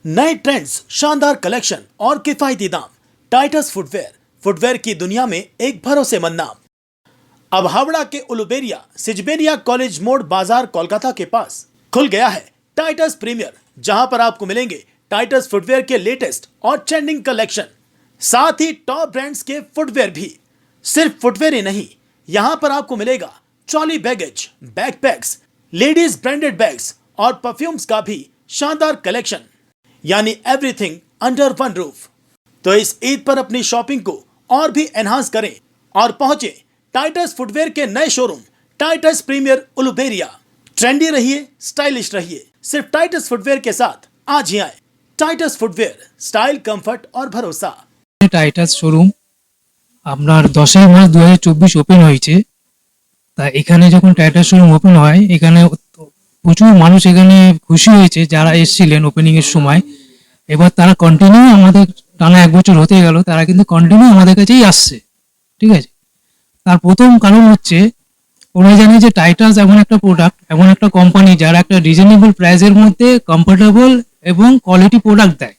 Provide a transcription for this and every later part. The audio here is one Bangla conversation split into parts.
नए ट्रेंड्स, शानदार कलेक्शन और किफायती दाम। टाइटस फुटवेयर, फुटवेयर की दुनिया में एक भरोसेमंद नाम। अब हावड़ा के उलुबेरिया सिजबेरिया कॉलेज मोड़ बाजार कोलकाता के पास खुल गया है टाइटस प्रीमियर, जहां पर आपको मिलेंगे टाइटस फुटवेयर के लेटेस्ट और ट्रेंडिंग कलेक्शन, साथ ही टॉप ब्रांड्स के फुटवेयर भी। सिर्फ फुटवेयर ही नहीं, यहां पर आपको मिलेगा trolley baggage, backpacks, ladies branded bags और परफ्यूम्स का भी शानदार कलेक्शन, यानी एवरीथिंग अंडर वन रूफ। तो इस ईद पर अपनी शॉपिंग को और भी एनहांस करें और पहुंचे टाइटस फुटवेयर के नए showroom Titus premier Uluberia. Trendy रहिए, स्टाइलिश रहिए, सिर्फ टाइटस फुटवेयर के साथ आज ही आए। टाइटस फुटवेयर, स्टाइल, कंफर्ट और भरोसा। টাইটাস শোরুম আপনার 10ই মার্চ 2024 ওপেন হয়েছে। তা এখানে যখন টাইটাস শোরুম ওপেন হয়, এখানে প্রচুর মানুষ এখানে খুশি হয়েছে যারা এসেছিলেন ওপেনিং এর সময়। এবার তারা কন্টিনিউ আমাদের টানা 1 বছর হতে গেল, তারা কিন্তু কন্টিনিউ আমাদের কাছেই আসছে। ঠিক আছে, তার প্রথম কারণ হচ্ছে ওরা জানে যে টাইটাস এমন একটা প্রোডাক্ট, এমন একটা কোম্পানি যারা একটা রিজনেবল প্রাইসের মধ্যে কমফোর্টেবল এবং কোয়ালিটি প্রোডাক্ট দেয়,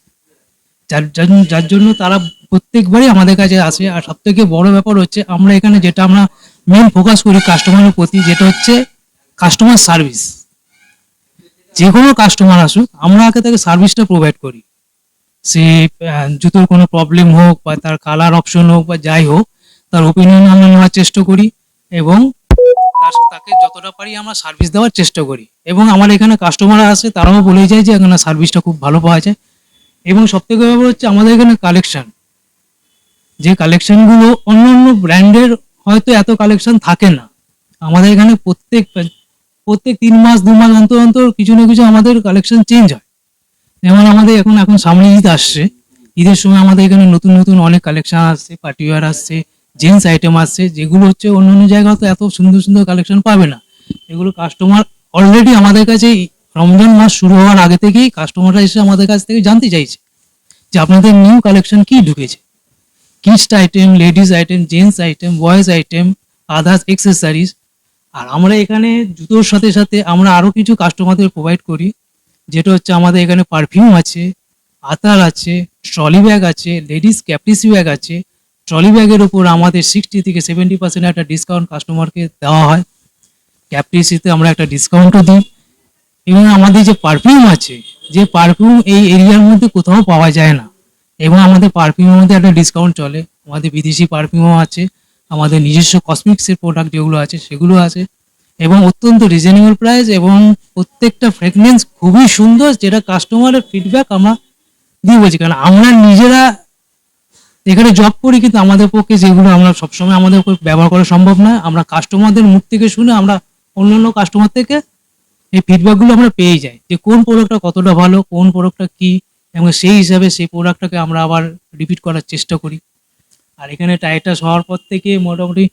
যার জন্য তারা প্রত্যেকবারই আমাদের কাছে আসে। আর সব থেকে বড় ব্যাপার হচ্ছে আমরা এখানে যেটা আমরা মেন ফোকাস করি কাস্টমারের প্রতি, যেটা হচ্ছে কাস্টমার সার্ভিস। যে কোনো কাস্টমার আসুক, আমরা আগে তাকে সার্ভিসটা প্রোভাইড করি। সে জুতোর কোনো প্রবলেম হোক বা তার কালার অপশন হোক বা যাই হোক, তার ওপিনিয়ন আমরা নেওয়ার চেষ্টা করি এবং তাকে যতটা পারি আমরা সার্ভিস দেওয়ার চেষ্টা করি। এবং আমার এখানে কাস্টমার আসে, তারাও বলে যায় যে এখানে সার্ভিসটা খুব ভালো পাওয়া যায়। এবং সবথেকে ব্যাপার হচ্ছে আমাদের এখানে কালেকশন, যে কালেকশনগুলো অন্য অন্য ব্র্যান্ডের হয়তো এত কালেকশন থাকে না। আমাদের এখানে প্রত্যেক 3 মাস 2 মাস অন্তর অন্তর কিছু না কিছু আমাদের কালেকশন চেঞ্জ হয়। যেমন আমাদের এখন সামনে ঈদ আসছে, ঈদের সময় আমাদের এখানে নতুন নতুন অনেক কালেকশন আসছে, পার্টিওয়ার আসছে, জেন্টস আইটেম আসছে, যেগুলো হচ্ছে অন্য অন্য জায়গায় তো এত সুন্দর সুন্দর কালেকশন পাবে না। এগুলো কাস্টমার অলরেডি আমাদের কাছে রমজান মাস শুরু হওয়ার আগে থেকেই কাস্টমাররা এসে আমাদের কাছ থেকে জানতে চাইছে যে আপনাদের নিউ কালেকশন কি ঢুকেছে। Kids item, ladies item, gents item, boys item, others accessories. আর আমরা এখানে জুতোর সাথে সাথে আমরা আরও কিছু কাস্টমারদের প্রোভাইড করি, যেটা হচ্ছে আমাদের এখানে পারফিউম আছে, আতার আছে, ট্রলি ব্যাগ আছে, লেডিস ক্যাপ্রিসি ব্যাগ আছে। ট্রলি ব্যাগের উপর আমাদের 60 থেকে 70% একটা ডিসকাউন্ট কাস্টমারকে দেওয়া হয়। ক্যাপ্রিসিতে আমরা একটা ডিসকাউন্টও দিই। এবং আমাদের যে পারফিউম আছে, যে পারফিউম এই এরিয়ার মধ্যে কোথাও পাওয়া যায় না, এবং আমাদের পারফিউমের মধ্যে একটা ডিসকাউন্ট চলে। আমাদের বিদেশি পারফিউমও আছে, আমাদের নিজস্ব কসমেটিক্সের প্রোডাক্ট যেগুলো আছে সেগুলো আছে, এবং অত্যন্ত রিজনেবল প্রাইস, এবং প্রত্যেকটা ফ্রেগনেন্স খুবই সুন্দর, যেটা কাস্টমারের ফিডব্যাক আমরা দিয়ে বলছি। কারণ আমরা নিজেরা এখানে জব করি, কিন্তু আমাদের পক্ষে যেগুলো আমরা সবসময় আমাদের ব্যবহার করা সম্ভব নয়। আমরা কাস্টমারদের মুখ থেকে শুনে আমরা অন্যান্য কাস্টমার থেকে এই ফিডব্যাকগুলো আমরা পেয়ে যাই যে কোন প্রোডাক্টটা কতটা ভালো, কোন প্রোডাক্টটা কি, এবং সেই হিসাবে সেই প্রোডাক্টটাকে আমরা আবার রিপিট করার চেষ্টা করি। আর এখানে টাইটাস হওয়ার পর থেকে মোটামুটি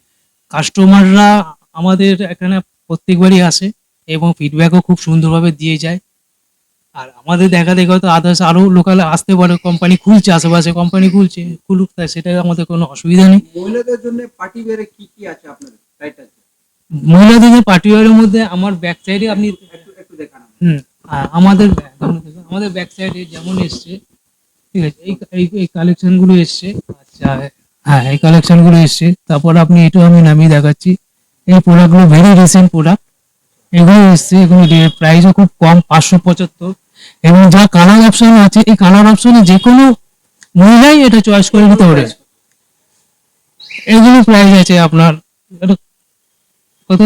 কাস্টমাররা আমাদের এখানে প্রত্যেকবারই আসে এবং ফিডব্যাকও খুব সুন্দরভাবে দিয়ে যায়। আর আমাদের দেখা দেখে হয়তো আদার্স আরও লোকাল আসতে পারে, কোম্পানি খুলছে, আশেপাশে কোম্পানি খুলুক, তাই সেটা আমাদের কোনো অসুবিধা নেই। মহিলাদের জন্য পার্টি ওয়্যারে কি কি আছে আপনাদের টাইটাস? মহিলাদের পার্টিওয়ারের মধ্যে আমার ব্যাক সাইডে আপনি একটু দেখান। আমাদের ব্যাক সাইডে যেমন এসছে, ঠিক আছে, এই কালেকশনগুলো এসছে। আচ্ছা, হ্যাঁ, এই কালেকশনগুলো এসছে। তারপর আপনি এটাও আমি নামিয়ে দেখাচ্ছি। এই প্রোডাক্টগুলো ভেরি রিসেন্ট প্রোডাক্ট, এগুলো এসছে। এগুলো প্রাইসও খুব কম, 575। এবং যা কালার অপশন আছে, এই কালার অপশনে যে কোনো মহিলাই এটা চয়েস করে নিতে পারে। এগুলো প্রাইস আছে আপনার কত,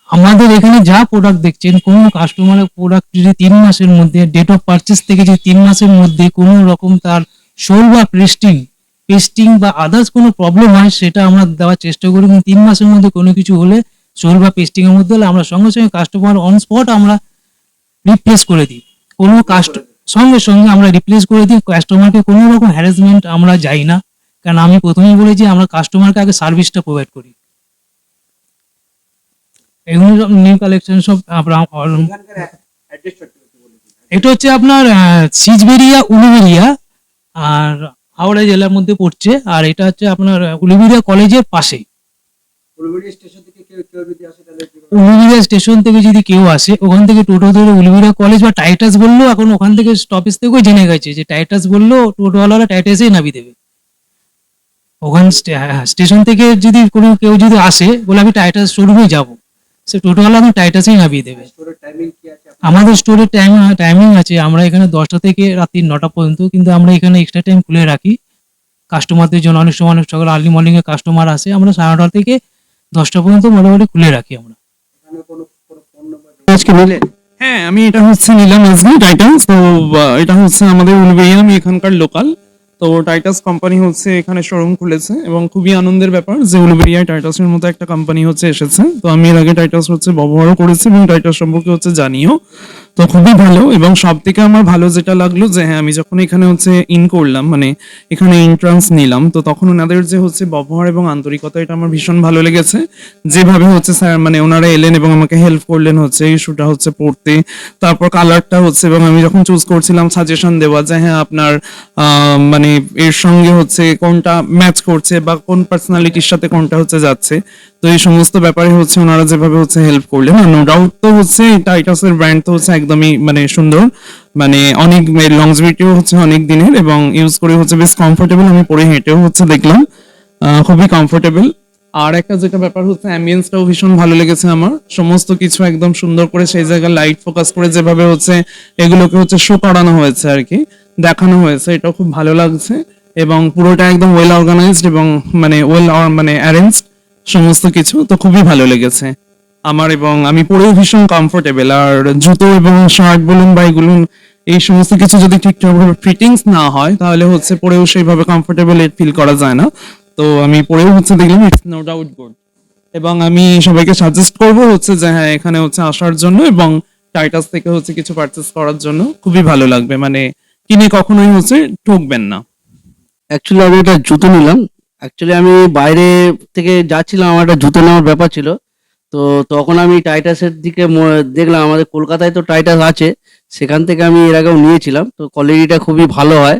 আমাদের এখানে যা প্রোডাক্ট দেখছেন, কোনো কাস্টমারের প্রোডাক্ট যদি 3 মাসের মধ্যে ডেট অফ পারচেস থেকে যদি 3 মাসের মধ্যে কোনো রকম তার সোল বা পেস্টিং বা আদার্স কোনো প্রবলেম হয়, সেটা আমরা দেওয়ার চেষ্টা করি। 3 মাসের মধ্যে কোনো কিছু হলে, সোল বা পেস্টিং এর মধ্যে হলে, আমরা সঙ্গে সঙ্গে কাস্টমার অন স্পট আমরা রিপ্লেস করে দিই। কোনো সঙ্গে সঙ্গে আমরা রিপ্লেস করে দিই। কাস্টমারকে কোনো রকম হ্যারাসমেন্ট আমরা যাই না, কারণ আমি প্রথমেই বলেছি আমরা কাস্টমারকে আগে সার্ভিসটা প্রোভাইড করি। এগুলো সব নিউ কালেকশন সব এটা হচ্ছে আপনার সিজবেরিয়া উলুবেরিয়া, আর হাওড়া জেলার মধ্যে পড়ছে। আর এটা হচ্ছে আপনার উলুবেরিয়া কলেজের পাশেই। উলুবেড়িয়া স্টেশন থেকে কেউ কেউ যদি আসে তাহলে কিভাবে? উলুবেড়িয়া স্টেশন থেকে যদি কেউ আসে, ওখান থেকে টোটো ধরে উলুবেড়িয়া কলেজ বা টাইটাস বললেও এখন ওখান থেকে স্টপেজ থেকেও জেনে গেছে যে টাইটাস বললেও টোটোওয়ালারা টাইটাসেই নামিয়ে দেবে। ওখান স্টেশন থেকে যদি কোনো কেউ যদি আসে বলে আমি টাইটাস শোরুমে যাব, সে টোটোওয়ালা আমি টাইটাসেই নামিয়ে দেবে। স্টোরের টাইমিং কি আছে আপনার? আমাদের স্টোরের টাইমিং আছে, আমরা এখানে 10টা থেকে রাত্রি 9টা পর্যন্ত, কিন্তু আমরা এখানে এক্সট্রা টাইম খুলে রাখি কাস্টমারদের জন্য। অনেক সময় অনেক সকাল আর্লি মর্নিং এ কাস্টমার আসে, আমরা 9:30 থেকে 10টা পর্যন্ত মোটামুটি খুলে রাখি আমরা। এখানে কোনো কোনো ফোন নাম্বার আজকে নিলেন? হ্যাঁ, আমি এটা হচ্ছে নিলাম আজকে টাইটাস। তো এটা হচ্ছে আমাদের উলুবেড়িয়া, আমি এখানকার লোকাল। তো টাইটাস কোম্পানি হচ্ছে এখানে শোরুম খুলেছে এবং খুবই আনন্দের ব্যাপার যে উলুবেড়িয়ায় টাইটাসের মতো একটা কোম্পানি হচ্ছে এসেছে। তো আমি এর আগে টাইটাস হচ্ছে ব্যবহারও করেছি এবং টাইটাস সম্পর্কে হচ্ছে জানিও। তো খুবই ভালো, এবং সব থেকে আমার ভালো যেটা লাগলো যে হ্যাঁ, আমি যখন এখানে হচ্ছে করলাম, মানে এখানে এন্ট্রান্স নিলাম, তো তখন ওনাদের যে হচ্ছে ব্যবহার এবং আন্তরিকতা, এটা আমার ভীষণ ভালো লেগেছে। যেভাবে হচ্ছে স্যার মানে ওনারা এলেন এবং আমাকে হেল্প করলেন হচ্ছে ইস্যুটা হচ্ছে পড়তে, তারপর কালারটা হচ্ছে, এবং আমি যখন চুজ করছিলাম সাজেশন দেওয়া যে হ্যাঁ আপনার মানে এর সঙ্গে হচ্ছে কোনটা ম্যাচ করছে বা কোন পার্সোনালিটির সাথে কোনটা হচ্ছে যাচ্ছে। তো এই সমস্ত ব্যাপারে হচ্ছে ওনারা যেভাবে হচ্ছে হেল্প করলেন, নো ডাউট তো হচ্ছে টাইটাসের ব্র্যান্ড তো হচ্ছে একদমই মানে সুন্দর, মানে অনেক লংজিভিটিও হচ্ছে অনেক দিনের, এবং ইউজ করে হচ্ছে বেশ কমফোর্টেবল। আমি পরে হেঁটেও হচ্ছে দেখলাম খুবই কমফোর্টেবল। আর একটা যেটা ব্যাপার হচ্ছে অ্যাম্বিয়েন্সটাও ভীষণ ভালো লেগেছে আমার, সমস্ত কিছু একদম সুন্দর করে সেই জায়গায় লাইট ফোকাস করে যেভাবে হচ্ছে এগুলোকে হচ্ছে শো করানো হয়েছে আর কি, দেখানো হয়েছে, এটাও খুব ভালো লাগছে। এবং পুরোটা একদম ওয়েল অর্গানাইজড এবং মানে মানে অ্যারেঞ্জড সমস্ত কিছু, তো খুবই ভালো লেগেছে আমার, এবং আমি পরেও ভীষণ কমফোর্টেবল। আর জুতো এবং শার্ট বলুন বা এগুলো এই সমস্ত কিছু যদি ঠিকঠাকভাবে ফিটিংস না হয় তাহলে হচ্ছে পরেও সেইভাবে কমফোর্টেবল ফিল করা যায় না। তো আমি পরেও হচ্ছে দেখলাম ইটস নো ডাউট গুড, এবং আমি সবাইকে সাজেস্ট করব হচ্ছে যে হ্যাঁ এখানে হচ্ছে আসার জন্য এবং টাইটাস থেকে হচ্ছে কিছু পারচেস করার জন্য। খুবই ভালো লাগবে, মানে কিনে কখনোই হচ্ছে ঠকবেন না। অ্যাকচুয়ালি আমি একটা জুতো নিলাম। অ্যাকচুয়ালি আমি বাইরে থেকে যাচ্ছিলাম, আমার একটা জুতো নেওয়ার ব্যাপার ছিল। তো তখন আমি টাইটাসের দিকে দেখলাম, আমাদের কলকাতায় তো টাইটাস আছে, সেখান থেকে আমি এর আগেও নিয়েছিলাম। তো কোয়ালিটিটা খুবই ভালো হয়,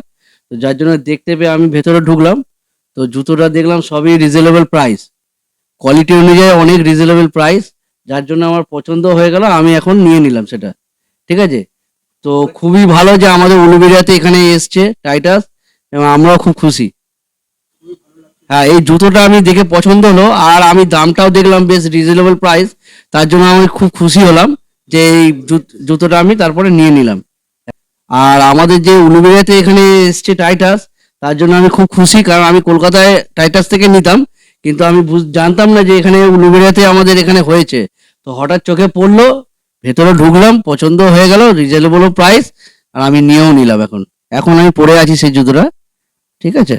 তো যার জন্য দেখতে পেয়ে আমি ভেতরে ঢুকলাম। তো জুতোটা দেখলাম সবই রিজনেবল প্রাইস, কোয়ালিটি অনুযায়ী অনেক রিজনেবল প্রাইস, যার জন্য আমার পছন্দ হয়ে গেল, আমি এখন নিয়ে নিলাম সেটা। ঠিক আছে, তো খুবই ভালো যে আমাদের উলুবেড়িয়াতে এখানে এসছে টাইটাস, এবং আমরাও খুব খুশি। হ্যাঁ, এই জুতোটা আমি দেখে পছন্দ হলো, আর আমি দামটাও দেখলাম বেশ রিজনেবল প্রাইস, তার জন্য আমি খুব খুশি হলাম যে এই জুতোটা আমি তারপরে নিয়ে নিলাম। আর আমাদের যে উলুবেড়িয়াতে এখানে এসছে টাইটাস, তার জন্য আমি খুব খুশি, কারণ আমি কলকাতায় টাইটাস থেকে নিতাম, কিন্তু আমি জানতাম না যে এখানে উলুবেড়িয়াতে আমাদের এখানে হয়েছে। তো হঠাৎ চোখে পড়লো, ভেতরে ঢুকলাম, পছন্দ হয়ে গেল, রিজনেবল প্রাইস, আর আমি নিয়েও নিলাম। এখন এখন আমি পরে আছি সেই জুতোটা। ঠিক আছে।